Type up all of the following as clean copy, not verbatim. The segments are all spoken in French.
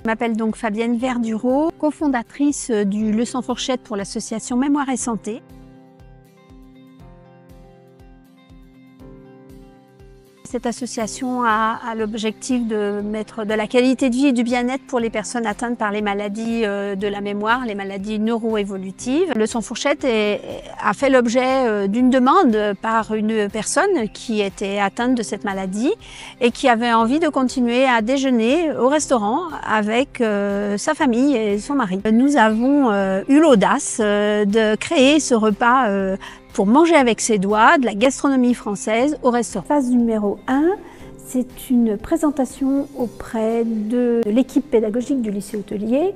Je m'appelle donc Fabienne Verdureau, cofondatrice du Le Sans Fourchette pour l'association Mémoire et Santé. Cette association a l'objectif de mettre de la qualité de vie et du bien-être pour les personnes atteintes par les maladies de la mémoire, les maladies neuro-évolutives. Le Sans Fourchette a fait l'objet d'une demande par une personne qui était atteinte de cette maladie et qui avait envie de continuer à déjeuner au restaurant avec sa famille et son mari. Nous avons eu l'audace de créer ce repas pour manger avec ses doigts, de la gastronomie française au restaurant. Phase numéro 1, c'est une présentation auprès de l'équipe pédagogique du lycée hôtelier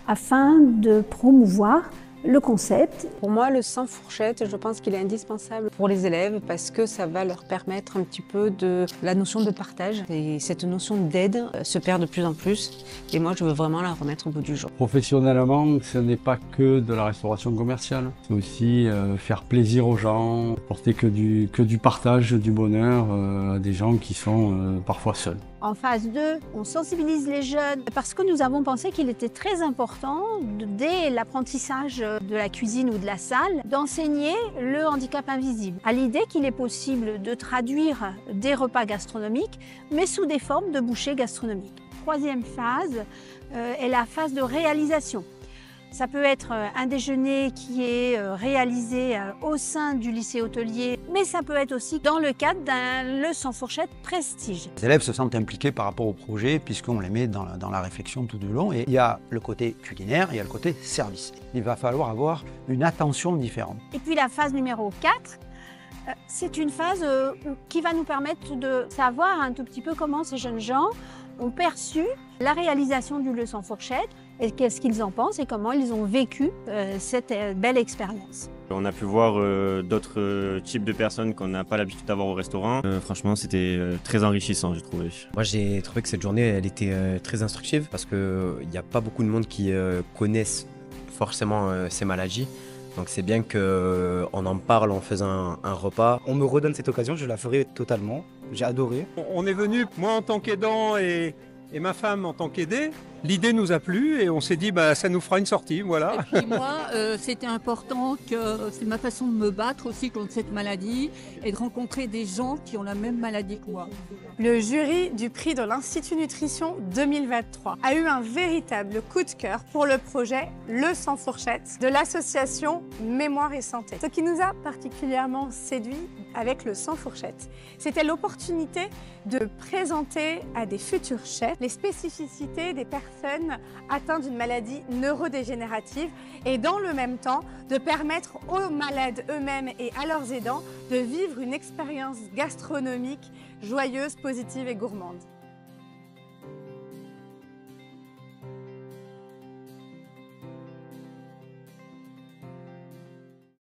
afin de promouvoir le concept. Pour moi, le Sans Fourchette, je pense qu'il est indispensable pour les élèves parce que ça va leur permettre un petit peu de la notion de partage. Et cette notion d'aide se perd de plus en plus. Et moi, je veux vraiment la remettre au bout du jour. Professionnellement, ce n'est pas que de la restauration commerciale. C'est aussi faire plaisir aux gens, apporter que du partage, du bonheur à des gens qui sont parfois seuls. En phase 2, on sensibilise les jeunes parce que nous avons pensé qu'il était très important, dès l'apprentissage de la cuisine ou de la salle, d'enseigner le handicap invisible. À l'idée qu'il est possible de traduire des repas gastronomiques, mais sous des formes de bouchées gastronomiques. Troisième phase est la phase de réalisation. Ça peut être un déjeuner qui est réalisé au sein du lycée hôtelier, mais ça peut être aussi dans le cadre d'un Le Sans Fourchette Prestige. Les élèves se sentent impliqués par rapport au projet puisqu'on les met dans la réflexion tout du long. Et il y a le côté culinaire, il y a le côté service. Il va falloir avoir une attention différente. Et puis la phase numéro 4, c'est une phase qui va nous permettre de savoir un tout petit peu comment ces jeunes gens ont perçu la réalisation du Le Sans Fourchette et qu'est-ce qu'ils en pensent et comment ils ont vécu cette belle expérience. On a pu voir d'autres types de personnes qu'on n'a pas l'habitude d'avoir au restaurant. Franchement, c'était très enrichissant, j'ai trouvé. Moi, j'ai trouvé que cette journée, elle était très instructive parce qu'il n'y a pas beaucoup de monde qui connaissent forcément ces maladies. Donc c'est bien qu'on en parle en faisant un repas. On me redonne cette occasion, je la ferai totalement. J'ai adoré. On est venu, moi en tant qu'aidant et ma femme en tant qu'aidée. L'idée nous a plu et on s'est dit ça nous fera une sortie, voilà. Et puis moi, c'était important que c'est ma façon de me battre aussi contre cette maladie et de rencontrer des gens qui ont la même maladie que moi. Le jury du prix de l'Institut Nutrition 2023 a eu un véritable coup de cœur pour le projet Le Sans Fourchette de l'association Mémoire et Santé. Ce qui nous a particulièrement séduit avec le Sans Fourchette, c'était l'opportunité de présenter à des futurs chefs les spécificités des personnes atteintes d'une maladie neurodégénérative et dans le même temps de permettre aux malades eux-mêmes et à leurs aidants de vivre une expérience gastronomique joyeuse, positive et gourmande.